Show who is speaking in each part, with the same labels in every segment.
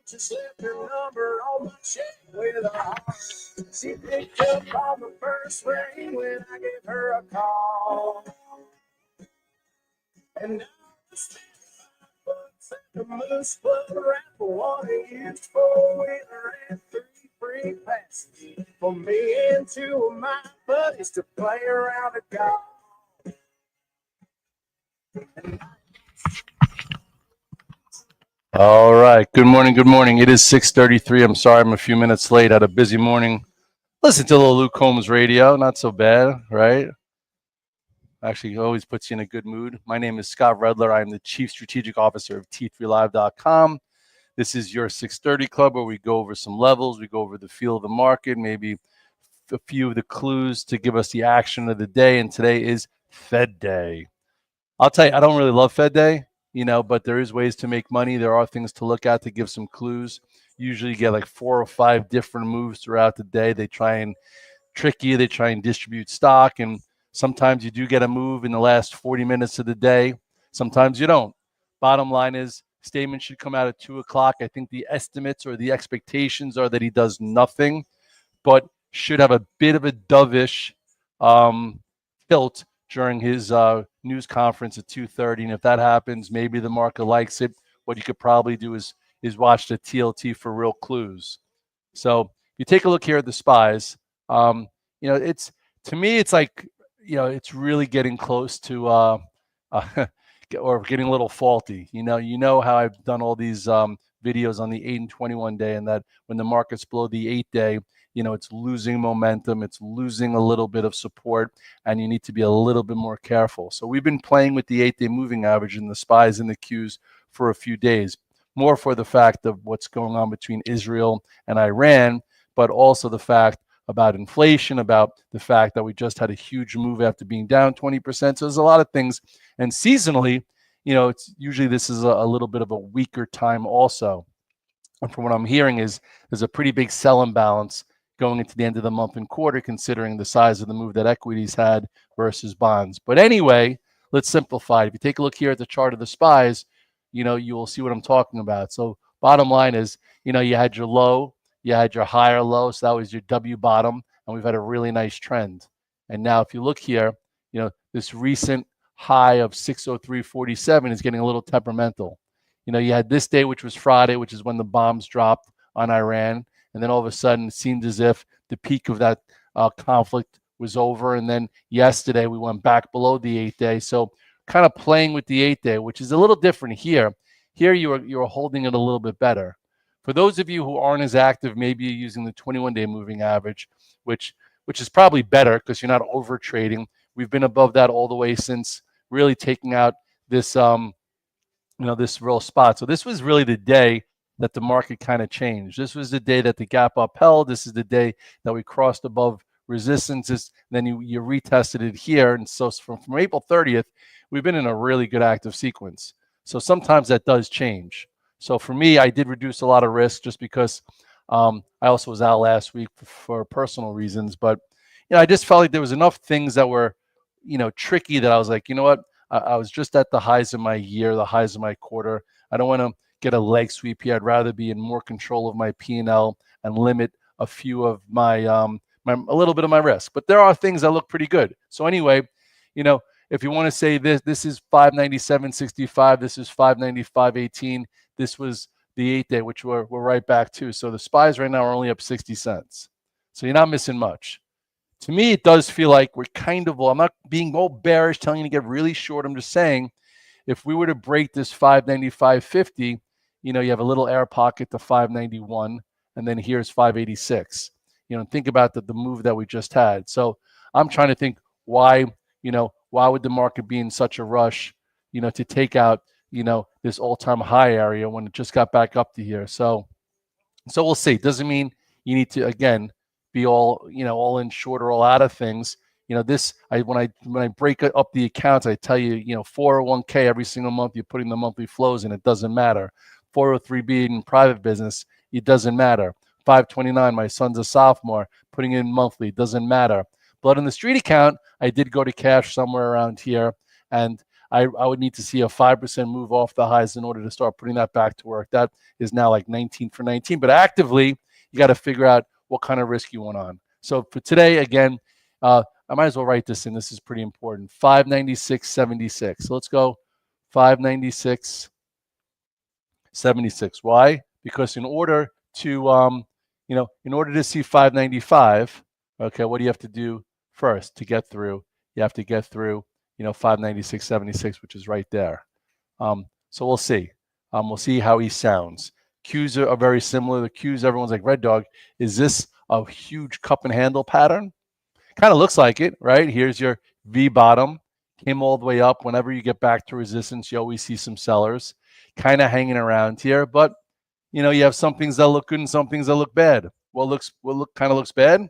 Speaker 1: Just left her number on my check with a heart. She picked up on the first ring when I gave her a call. And now bucks at the Moose Club raffle, one used four-wheeler and 3 free passes for me and 2 of my buddies to play around a golf.
Speaker 2: All right. Good morning. Good morning. It is 6:33. I'm sorry I'm a few minutes late. Had a busy morning. Listen to a little Luke Combs radio. Not so bad, right? Actually, always puts you in a good mood. My name is Scott Redler. I'm the Chief Strategic Officer of T3Live.com. This is your 6:30 club where we go over some levels. We go over the feel of the market, maybe a few of the clues to give us the action of the day. And today is Fed Day. I'll tell you, I don't really love Fed Day, but there is ways to make money. There are things to look at to give some clues. Usually you get like 4 or 5 different moves throughout the day. They try and trick you. They try and distribute stock. And sometimes you do get a move in the last 40 minutes of the day. Sometimes you don't. Bottom line is, statement should come out at 2 o'clock. I think the estimates or the expectations are that he does nothing, but should have a bit of a dovish tilt during his news conference at 2:30. And if that happens, maybe the market likes it. What you could probably do is watch the TLT for real clues. So you take a look here at the SPYs. It's, to me, it's like, it's really getting close to or getting a little faulty. You know how I've done all these videos on the 8 and 21 day, and that when the market's below the 8 day, it's losing momentum, it's losing a little bit of support, and you need to be a little bit more careful. So we've been playing with the 8-day moving average and the SPYs and the Qs for a few days, more for the fact of what's going on between Israel and Iran, but also the fact about inflation, about the fact that we just had a huge move after being down 20%. So there's a lot of things. And seasonally, it's usually this is a little bit of a weaker time also. And from what I'm hearing is there's a pretty big sell imbalance going into the end of the month and quarter, considering the size of the move that equities had versus bonds. But anyway, let's simplify it. If you take a look here at the chart of the SPYs, you will see what I'm talking about. So bottom line is, you had your low, you had your higher low, so that was your W bottom, and we've had a really nice trend. And now if you look here, this recent high of 603.47 is getting a little temperamental. You had this day, which was Friday, which is when the bombs dropped on Iran. And then all of a sudden, it seemed as if the peak of that conflict was over. And then yesterday, we went back below the 8 day. So kind of playing with the 8 day, which is a little different here. Here, you're holding it a little bit better. For those of you who aren't as active, maybe you're using the 21-day moving average, which is probably better because you're not over trading. We've been above that all the way since really taking out this, this real spot. So this was really the day that the market kind of changed. This was the day that the gap upheld. This is the day that we crossed above resistances. Then you retested it here. And so from April 30th, we've been in a really good active sequence. So sometimes that does change. So for me, I did reduce a lot of risk just because I also was out last week for personal reasons. But I just felt like there was enough things that were, tricky that I was like, you know what? I was just at the highs of my year, the highs of my quarter. I don't want to get a leg sweep here. I'd rather be in more control of my P&L and limit a few of my, a little bit of my risk. But there are things that look pretty good. So anyway, if you want to say this is 597.65, this is 595.18. This was the 8 day, which we're right back to. So the SPYs right now are only up 60 cents. So you're not missing much. To me, it does feel like we're kind of, I'm not being all bearish, telling you to get really short. I'm just saying, if we were to break this 595.50, you have a little air pocket to 591, and then here's 586. Think about the move that we just had. So I'm trying to think why would the market be in such a rush, to take out, this all-time high area when it just got back up to here. So we'll see. Doesn't mean you need to, again, be all, all in short or all out of things. When I break up the accounts, I tell you, 401k every single month, you're putting the monthly flows in, it doesn't matter. 403b in private business, it doesn't matter. 529, my son's a sophomore, putting in monthly, doesn't matter. Blood on the street account, I did go to cash somewhere around here, and I would need to see a 5% move off the highs in order to start putting that back to work. That is now like 19 for 19. But actively, you got to figure out what kind of risk you want on. So for today, again, I might as well write this in. This is pretty important. 596.76. So let's go 596.76. Why? Because in order to in order to see 595, okay, what do you have to do first to get through? You have to get through 596.76, which is right there. So we'll see. We'll see how he sounds. Qs are very similar. The Qs, everyone's like, Red Dog, is this a huge cup and handle pattern? Kind of looks like it, right? Here's your V bottom, came all the way up. Whenever you get back to resistance, you always see some sellers kind of hanging around here. But you have some things that look good and some things that look bad. What kind of looks bad?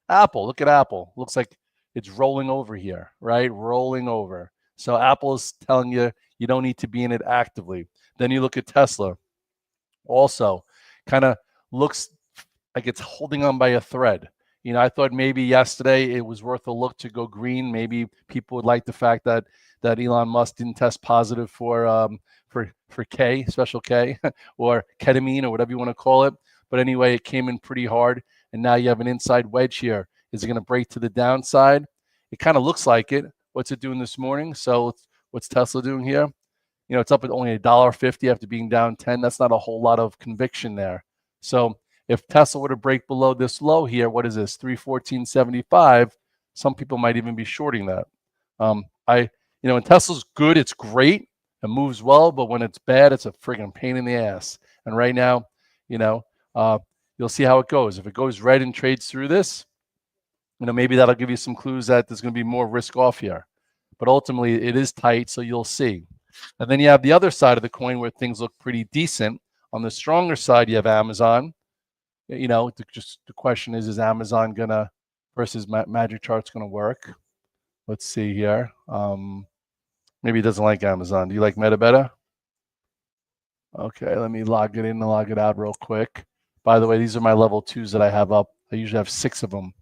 Speaker 2: Apple. Look at Apple. Looks like it's rolling over here, right? Rolling over. So Apple is telling you you don't need to be in it actively. Then you look at Tesla. Also, kind of looks like it's holding on by a thread. I thought maybe yesterday it was worth a look to go green. Maybe people would like the fact that Elon Musk didn't test positive for K, special K, or ketamine, or whatever you want to call it. But anyway, it came in pretty hard, and now you have an inside wedge here. Is it going to break to the downside? It kind of looks like it. What's it doing this morning? So what's Tesla doing here? It's up at only $1.50 after being down 10. That's not a whole lot of conviction there. So if Tesla were to break below this low here, what is this? 314.75. Some people might even be shorting that. When Tesla's good, it's great. It moves well, but when it's bad, it's a friggin' pain in the ass. And right now, you'll see how it goes. If it goes red and trades through this, maybe that'll give you some clues that there's going to be more risk off here. But ultimately, it is tight, so you'll see. And then you have the other side of the coin where things look pretty decent. On the stronger side, you have Amazon. The question is Amazon gonna versus Magic Chart's gonna work? Let's see here. Maybe he doesn't like Amazon. Do you like Meta better? Okay, let me log it in and log it out real quick. By the way, these are my level 2s that I have up. I usually have 6 of them,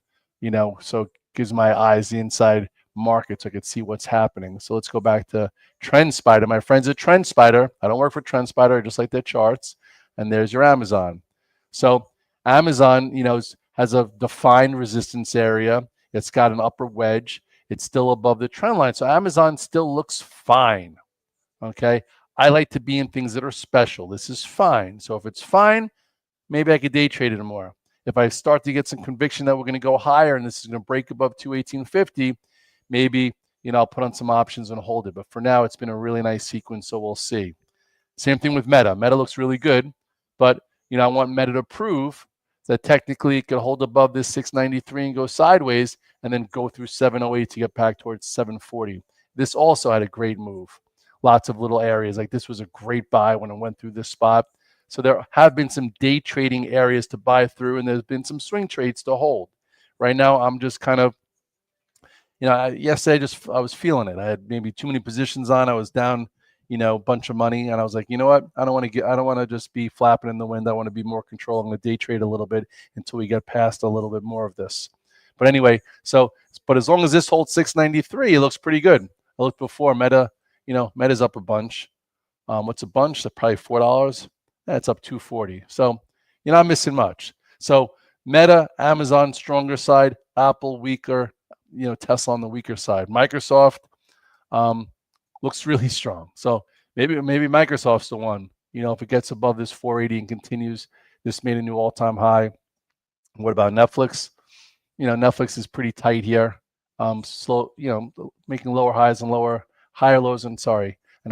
Speaker 2: so it gives my eyes the inside market so I could see what's happening. So let's go back to TrendSpider. My friends at TrendSpider. I don't work for TrendSpider. I just like their charts. And there's your Amazon. So Amazon, has a defined resistance area. It's got an upper wedge. It's still above the trend line. So Amazon still looks fine. Okay. I like to be in things that are special. This is fine. So if it's fine, maybe I could day trade it more. If I start to get some conviction that we're going to go higher and this is going to break above 218.50, maybe, I'll put on some options and hold it. But for now, it's been a really nice sequence, so we'll see. Same thing with Meta. Meta looks really good, but, I want Meta to prove that technically it could hold above this 693 and go sideways and then go through 708 to get back towards 740. This also had a great move. Lots of little areas. Like this was a great buy when it went through this spot. So there have been some day trading areas to buy through, and there's been some swing trades to hold. Right now, I'm just kind of, yesterday I was feeling it. I had maybe too many positions on. I was down, a bunch of money, and I was like, you know what? I don't want to just be flapping in the wind. I want to be more control. I'm going to day trade a little bit until we get past a little bit more of this. But anyway, but as long as this holds 693, it looks pretty good. I looked before Meta, Meta's up a bunch. What's a bunch? That's probably $4. That's up 240. So you're not missing much. So Meta, Amazon, stronger side, Apple, weaker, Tesla on the weaker side. Microsoft looks really strong. So maybe Microsoft's the one. If it gets above this 480 and continues, this made a new all-time high. What about Netflix? Netflix is pretty tight here. Slow, making lower highs and higher lows and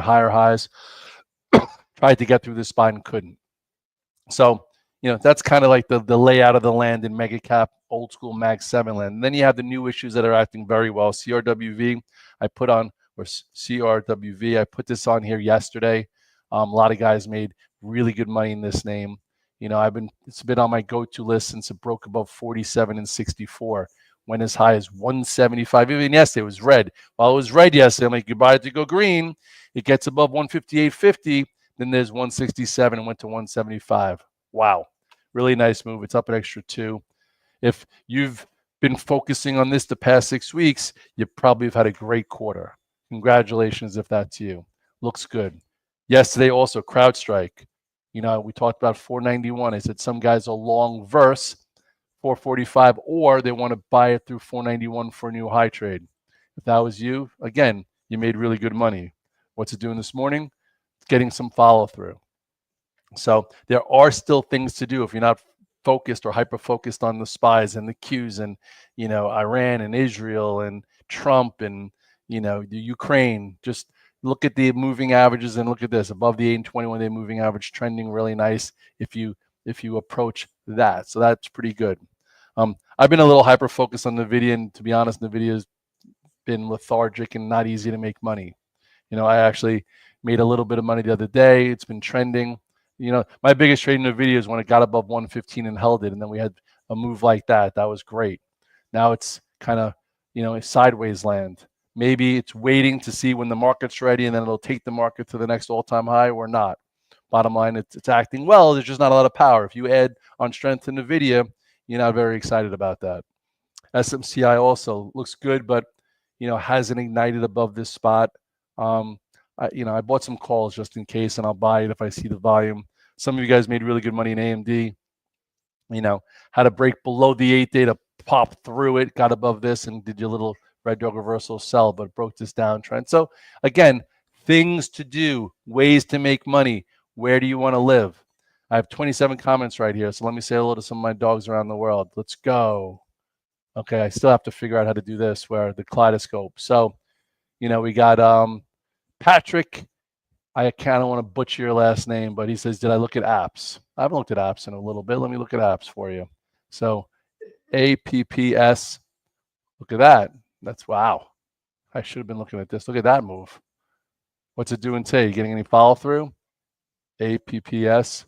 Speaker 2: higher highs. Tried to get through this spot and couldn't. So, that's kind of like the layout of the land in mega cap, old school Mag 7 land. And then you have the new issues that are acting very well. CRWV, CRWV, I put this on here yesterday. A lot of guys made really good money in this name. It's been on my go-to list since it broke above 47 and 64. Went as high as 175. Even yesterday it was red. While it was red yesterday, I'm like, goodbye to go green. It gets above 158.50. Then there's 167 and went to 175. Wow. Really nice move. It's up an extra 2. If you've been focusing on this the past 6 weeks, you probably have had a great quarter. Congratulations if that's you. Looks good. Yesterday also, CrowdStrike. You know, we talked about 491. I said some guys are long verse 445, or they want to buy it through 491 for a new high trade. If that was you, again, you made really good money. What's it doing this morning? Getting some follow through. So there are still things to do if you're not focused or hyper focused on the spies and the Qs and, you know, Iran and Israel and Trump and, you know, the Ukraine. Just look at the moving averages and look at this above the 8 and 21 day moving average, trending really nice if you approach that. So that's pretty good. I've been a little hyper focused on NVIDIA, and to be honest, NVIDIA has been lethargic and not easy to make money. You know, I actually made a little bit of money the other day. It's been trending. You know, my biggest trade in NVIDIA is when it got above 115 and held it, and then we had a move like that. That was great. Now it's kind of, you know, a sideways land. Maybe it's waiting to see when the market's ready, and then it'll take the market to the next all-time high or not. Bottom line, it's acting well. There's just not a lot of power. If you add on strength to NVIDIA, you're not very excited about that. SMCI also looks good, but, you know, hasn't ignited above this spot. I bought some calls just in case, and I'll buy it if I see the volume. Some of you guys made really good money in AMD. You know, had a break below the 8-day to pop through it, got above this, and did your little red dog reversal sell, but broke this downtrend. So again, things to do, ways to make money. Where do you want to live? I have 27 comments right here, so let me say hello to some of my dogs around the world. Let's go. Okay, I still have to figure out how to do this, where the kaleidoscope. So, you know, we got Patrick. I kind of want to butcher your last name, but he says, did I look at apps? I haven't looked at apps in a little bit. Let me look at apps for you. So APPS, look at that. That's wow. I should have been looking at this. Look at that move. What's it doing today? You getting any follow through? APPS,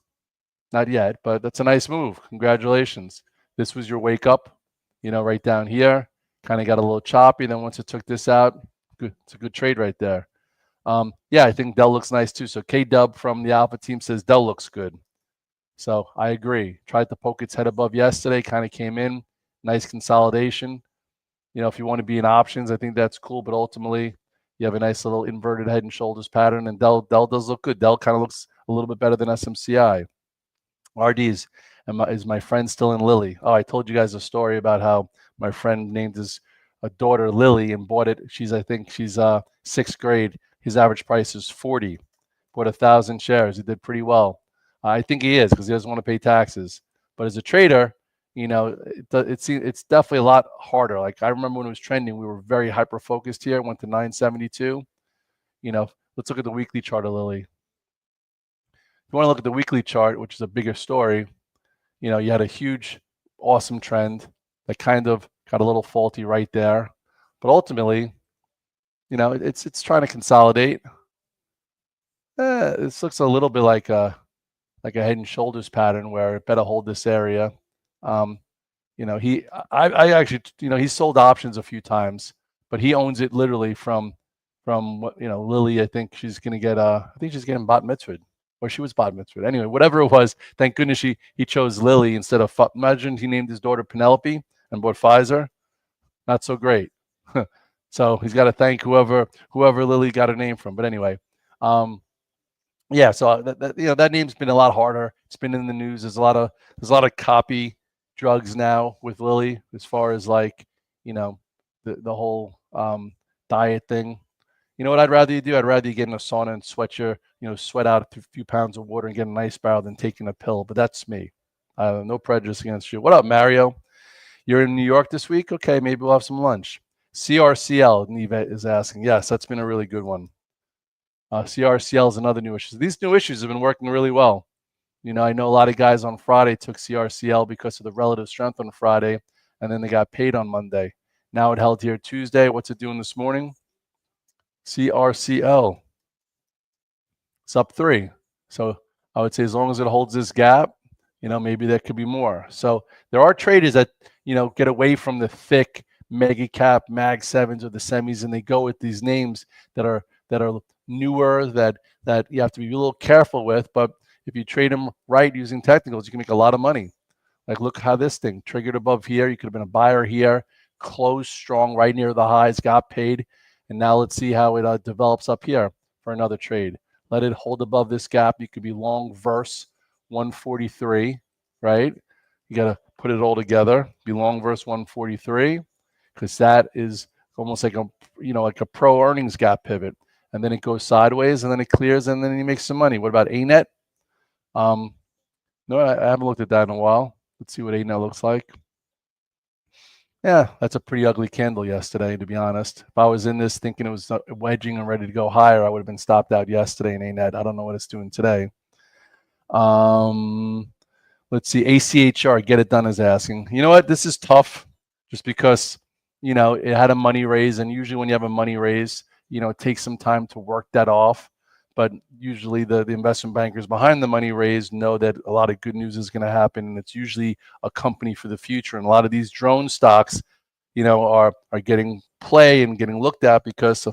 Speaker 2: not yet, but that's a nice move. Congratulations. This was your wake up, you know, right down here. Kind of got a little choppy. Then once it took this out, good. It's a good trade right there. Yeah, I think Dell looks nice too. So K-Dub from the Alpha team says Dell looks good. So I agree. Tried to poke its head above yesterday, kind of came in. Nice consolidation. You know, if you want to be in options, I think that's cool. But ultimately, you have a nice little inverted head and shoulders pattern. And Dell does look good. Dell kind of looks a little bit better than SMCI. RDs. Is my friend still in Lily? Oh, I told you guys a story about how my friend named his daughter Lily and bought it. I think she's 6th grade. His average price is 40. Bought 1,000 shares. He did pretty well. I think he is because he doesn't want to pay taxes. But as a trader, you know, it's definitely a lot harder. Like I remember when it was trending, we were very hyper focused here. It went to 972. You know, let's look at the weekly chart of Lily. If you want to look at the weekly chart, which is a bigger story, you know, you had a huge, awesome trend that kind of got a little faulty right there. But ultimately, you know, it's trying to consolidate. This looks a little bit like a head and shoulders pattern where it better hold this area. You know, I actually, you know, he sold options a few times, but he owns it literally from what, you know, Lily. I think she's gonna get I think she's getting bat mitzvah, or she was bat mitzvah. Anyway, whatever it was, thank goodness he chose Lily instead of imagine he named his daughter Penelope and bought Pfizer. Not so great. So he's got to thank whoever Lily got her name from. But anyway, yeah. So you know, that name's been a lot harder. It's been in the news. There's a lot of copy drugs now with Lily, as far as like, you know, the whole diet thing. You know what I'd rather you do? I'd rather you get in a sauna and sweat out a few pounds of water and get a nice barrel than taking a pill. But that's me. No prejudice against you. What up, Mario? You're in New York this week? Okay, maybe we'll have some lunch. CRCL, Neva is asking. Yes, that's been a really good one. CRCL is another new issue. These new issues have been working really well. You know, I know a lot of guys on Friday took CRCL because of the relative strength on Friday, and then they got paid on Monday. Now it held here Tuesday. What's it doing this morning? CRCL. It's up 3. So I would say as long as it holds this gap, you know, maybe there could be more. So there are traders that, you know, get away from the thick mega cap mag 7s or the semis, and they go with these names that are newer, that you have to be a little careful with. But if you trade them right using technicals, you can make a lot of money. Like look how this thing triggered above here. You could have been a buyer here, closed strong right near the highs, got paid, And now let's see how it develops up here for another trade. Let it hold above this gap. You could be long verse 143, right? You got to put it all together. Be long verse 143, because that is almost like a pro earnings gap pivot. And then it goes sideways, and then it clears, and then you make some money. What about ANET? No, I haven't looked at that in a while. Let's see what ANET looks like. Yeah, that's a pretty ugly candle yesterday, to be honest. If I was in this thinking it was wedging and ready to go higher, I would have been stopped out yesterday in ANET. I don't know what it's doing today. Let's see, ACHR, get it done is asking. You know what? This is tough just because, it had a money raise, and usually when you have a money raise, it takes some time to work that off. But usually the investment bankers behind the money raise know that a lot of good news is going to happen, and it's usually a company for the future. And a lot of these drone stocks, are getting play and getting looked at because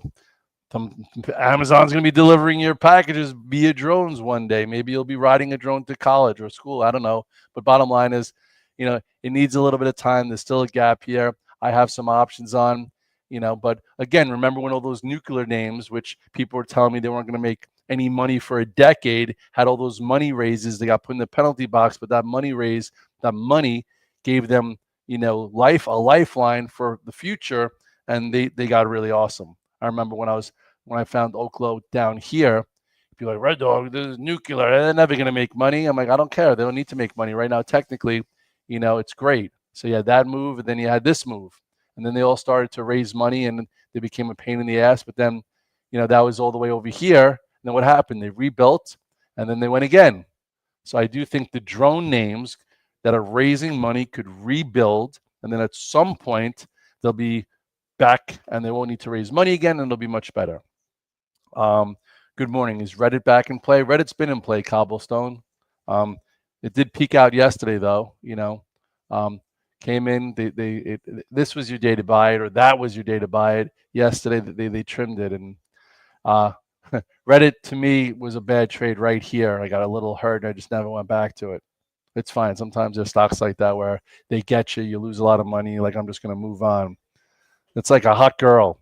Speaker 2: Amazon's going to be delivering your packages via drones one day. Maybe you'll be riding a drone to college or school. I don't know. But bottom line is, it needs a little bit of time. There's still a gap here. I have some options on, but again, remember when all those nuclear names, which people were telling me they weren't going to make any money for a decade, had all those money raises. They got put in the penalty box, but that money raise, that money gave them, a lifeline for the future, and they got really awesome. I remember when I found Oklo down here, people like, Red Dog, this is nuclear. They're never going to make money. I'm like, I don't care. They don't need to make money right now. Technically, it's great. So you had that move, and then you had this move. And then they all started to raise money, and they became a pain in the ass. But then, that was all the way over here. And then what happened? They rebuilt, and then they went again. So I do think the drone names that are raising money could rebuild, and then at some point they'll be back and they won't need to raise money again, and it'll be much better. Good morning. Is Reddit back in play? Reddit's been in play, Cobblestone. It did peak out yesterday, though. Came in. This was your day to buy it, or that was your day to buy it. Yesterday, they trimmed it, and Reddit to me was a bad trade right here. I got a little hurt, and I just never went back to it. It's fine. Sometimes there's stocks like that where they get you, you lose a lot of money. Like, I'm just going to move on. It's like a hot girl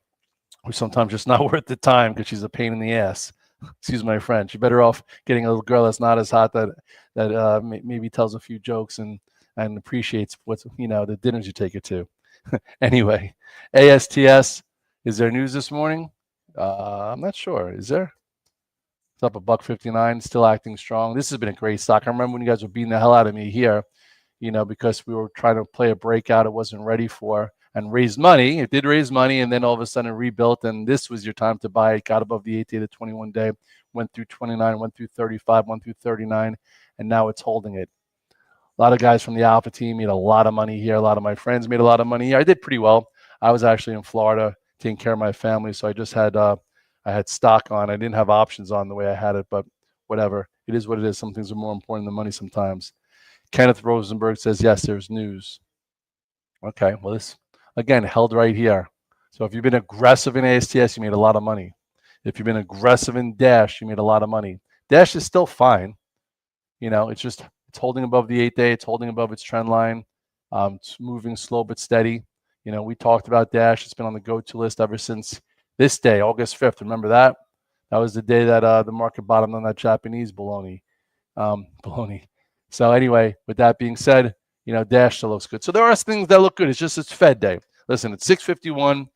Speaker 2: who's sometimes just not worth the time because she's a pain in the ass. Excuse my French. You're better off getting a little girl that's not as hot, that maybe tells a few jokes and appreciates what's the dinners you take her to. Anyway, ASTS. Is there news this morning? I'm not sure. Is there? It's up $1.59, still acting strong. This has been a great stock. I remember when you guys were beating the hell out of me here, because we were trying to play a breakout it wasn't ready for, and raise money. It did raise money, and then all of a sudden it rebuilt, and this was your time to buy. It got above the 8-day to 21-day, went through 29, went through 35, went through 39, and now it's holding it. A lot of guys from the Alpha team made a lot of money here. A lot of my friends made a lot of money here. I did pretty well. I was actually in Florida taking care of my family, so I just had I had stock on. I didn't have options on the way I had it, but whatever. It is what it is. Some things are more important than money sometimes. Kenneth Rosenberg says, yes, there's news. Okay, well, this, again, held right here. So if you've been aggressive in ASTS, you made a lot of money. If you've been aggressive in Dash, you made a lot of money. Dash is still fine. It's holding above the 8-day. It's holding above its trend line. It's moving slow but steady. We talked about Dash. It's been on the go-to list ever since this day, August 5th. Remember that? That was the day that the market bottomed on that Japanese baloney. So anyway, with that being said, Dash still looks good. So there are things that look good. It's Fed day. Listen, it's 6:51.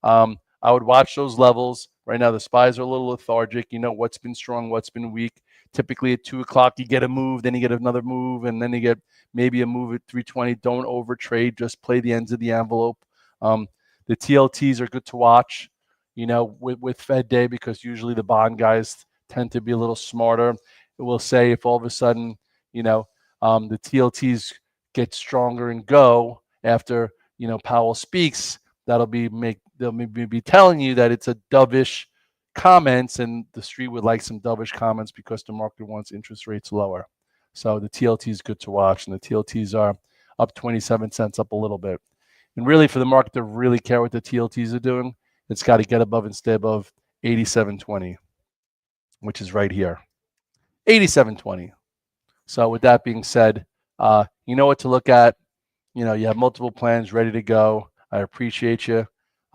Speaker 2: I would watch those levels. Right now, the SPYs are a little lethargic. What's been strong, what's been weak. Typically at 2 o'clock, you get a move, then you get another move, and then you get maybe a move at 3:20. Don't overtrade. Just play the ends of the envelope. The TLTs are good to watch, with Fed day, because usually the bond guys tend to be a little smarter. It will say if all of a sudden, the TLTs get stronger and go after, Powell speaks, they'll maybe be telling you that it's a dovish comments, and the street would like some dovish comments because the market wants interest rates lower. So the TLT is good to watch, and the TLTs are up 27 cents, up a little bit. And really, for the market to really care what the TLTs are doing, it's got to get above and stay above 87.20, which is right here, 87.20. So with that being said, you know what to look at. You have multiple plans ready to go. I appreciate you.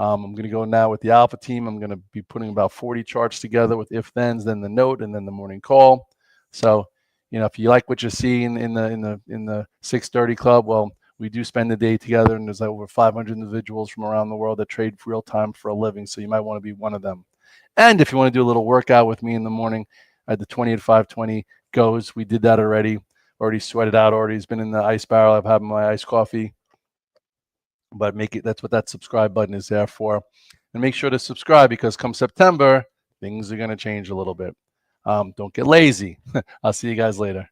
Speaker 2: I'm going to go now with the alpha team. I'm going to be putting about 40 charts together with if-thens, then the note, and then the morning call. So, if you like what you see in the 630 Club, well, we do spend the day together, and there's over 500 individuals from around the world that trade real time for a living. So you might want to be one of them. And if you want to do a little workout with me in the morning, the 20 at 520 goes. We did that already. Already sweated out. Already has been in the ice barrel. I've had my iced coffee. But that's what that subscribe button is there for. And make sure to subscribe, because come September, things are going to change a little bit. Don't get lazy. I'll see you guys later.